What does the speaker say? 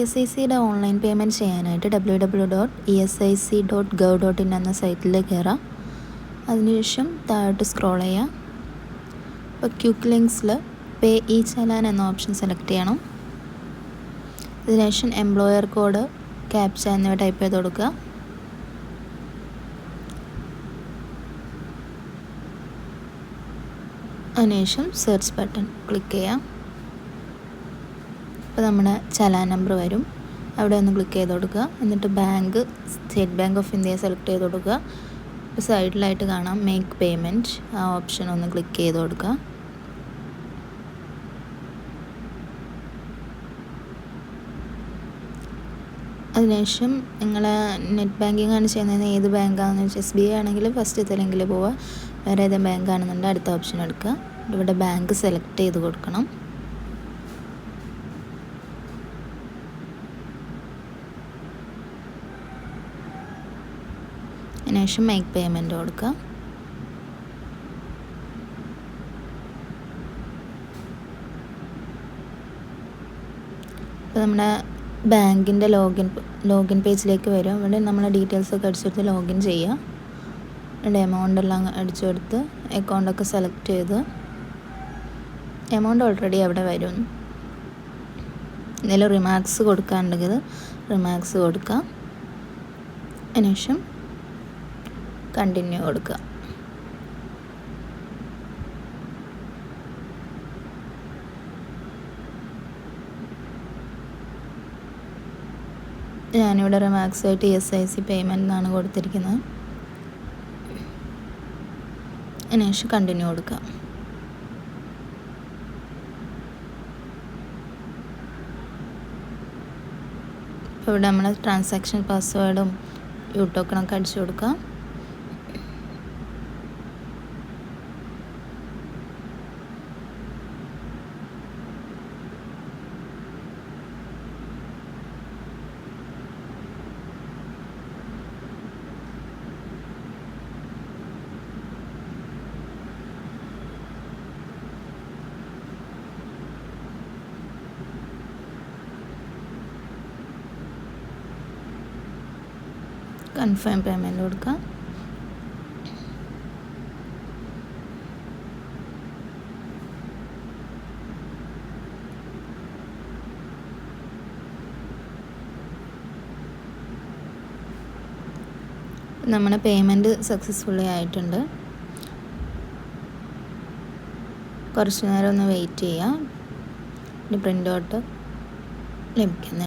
ESICയുടെ online payment ചെയ്യാനായിട്ട് www.esic.gov.in എന്ന സൈറ്റിൽ കയറാം. അതിനുശേഷം താഴോട്ട് സ്ക്രോൾ ചെയ്യാം. അപ്പോൾ ക്വിക്ക് ലിങ്ക്സിൽ പേ ഇ ചലാൻ എന്ന ഓപ്ഷൻ സെലക്ട് ചെയ്യണം. അതിനുശേഷം എംപ്ലോയർ കോഡ്, ക്യാപ്ച എന്നിവ ടൈപ്പ് ചെയ്ത് കൊടുക്കുക. അതിനുശേഷം സെർച്ച് ബട്ടൺ ക്ലിക്ക് ചെയ്യാം. അപ്പോൾ നമ്മുടെ ചലാൻ നമ്പർ വരും. അവിടെ ഒന്ന് ക്ലിക്ക് ചെയ്ത് കൊടുക്കുക. എന്നിട്ട് bank state bank of India select ചെയ്ത് കൊടുക്കുക. ഇപ്പോൾ സൈഡിലായിട്ട് കാണാം മേക്ക് പേയ്മെൻറ്റ്, ആ ഓപ്ഷൻ ഒന്ന് ക്ലിക്ക് ചെയ്ത് കൊടുക്കുക. അതിനുശേഷം നിങ്ങൾ നെറ്റ് ബാങ്കിങ് ആണ് ചെയ്യുന്നത്, ഏത് ബാങ്കാണെന്ന് വെച്ചാൽ SBI ആണെങ്കിൽ ഫസ്റ്റ് ലിങ്കിൽ പോവുക. വേറെ ഏതെങ്കിലും ബാങ്ക് ആണെന്നുണ്ടെങ്കിൽ അടുത്ത ഓപ്ഷൻ എടുക്കുക. ഇവിടെ ബാങ്ക് സെലക്ട് ചെയ്ത് കൊടുക്കണം. അതിനുശേഷം മേക്ക് പേയ്മെൻറ്റ് കൊടുക്കുക. അപ്പോൾ നമ്മുടെ ബാങ്കിൻ്റെ ലോഗിൻ പേജിലേക്ക് വരും. ഇവിടെ നമ്മളെ ഡീറ്റെയിൽസൊക്കെ അടിച്ചെടുത്ത് ലോഗിൻ ചെയ്യുക. ഇവിടെ എമൗണ്ട് എല്ലാം അടിച്ചു കൊടുത്ത് അക്കൗണ്ടൊക്കെ സെലക്ട് ചെയ്ത് എമൗണ്ട് ഓൾറെഡി അവിടെ വരും. എന്തെങ്കിലും റിമാർക്സ് കൊടുക്കാനുണ്ടെങ്കിൽ റിമാർക്സ് കൊടുക്കുക. അതിനുശേഷം കണ്ടിന്യൂ കൊടുക്കുക. ഞാനിവിടെ റിമാർക്സ് ആയിട്ട് ESIC പേയ്മെൻറ്റ് എന്നാണ് കൊടുത്തിരിക്കുന്നത്. അതിനുശേഷം കണ്ടിന്യൂ കൊടുക്കുക. ഇപ്പോൾ ഇവിടെ നമ്മൾ ട്രാൻസാക്ഷൻ പാസ്വേഡും ടോക്കണൊക്കെ അടിച്ചു കൊടുക്കുക. കൺഫേം പേയ്മെൻറ്റ് കൊടുക്കുക. നമ്മുടെ പേയ്മെൻറ്റ് സക്സസ്ഫുള്ളി ആയിട്ടുണ്ട്. കുറച്ച് നേരം ഒന്ന് വെയിറ്റ് ചെയ്യാം. പ്രിൻ്റ് ഔട്ട് ലഭിക്കുന്നത്.